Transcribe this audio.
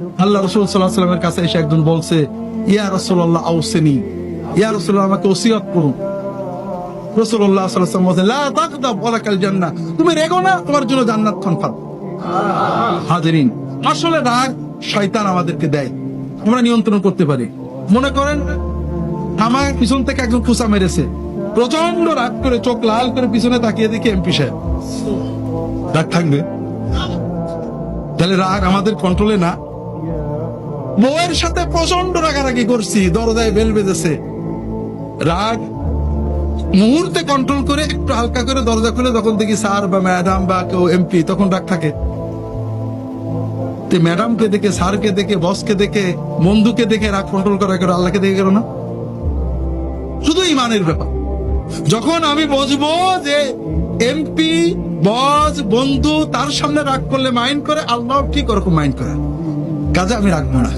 আল্লাহ রাসূল সাল্লাল্লাহু আলাইহি ওয়াসাল্লামের কাছে এসে একজন বলছে, ইয়া রাসূলুল্লাহ আউসিনি, ইয়া রাসূলুল্লাহ আমাকে ওসিয়ত করুন। রাসূলুল্লাহ সাল্লাল্লাহু আলাইহি ওয়াসাল্লাম বলেন, লা তাগদাব ওয়ালাকাল জান্নাহ, তুমি রেগো না, তোমার জন্য জান্নাত কনফার্ম। হাজিরিন, আসলে রাগ শয়তান আমাদেরকে দেয়, আমরা নিয়ন্ত্রণ করতে পারি। মনে করেন আমার পিছন থেকে একজন খুঁচা মেরেছে, প্রচন্ড রাগ করে চোখ লাল করে পিছনে তাকিয়ে দেখি এমপি সাহেব, রাগ থাকবে? তাহলে রাগ আমাদের কন্ট্রোলে না। বউয়ের সাথে প্রচন্ড রাগারাগি করছি, দরজায় বেল বেজেছে, রাগ মুহূর্তে কন্ট্রোল করে একটু হালকা করে দরজা খুলে যখন দেখি স্যার বা ম্যাডাম বা কেউ এমপি, তখন রাগ থাকে। ম্যাডামকে দেখে, স্যারকে দেখে, বসকে দেখে, বন্ধুকে দেখে রাগ কন্ট্রোল করা করে, আল্লাহকে দেখে করো না? শুধু ইমানের ব্যাপার। যখন আমি বুঝবো যে এমপি, বস, বন্ধু তার সামনে রাগ করলে মাইন্ড করে, আল্লাহ ঠিক ওরকম মাইন্ড করে, কাজে আমি রাখবো না।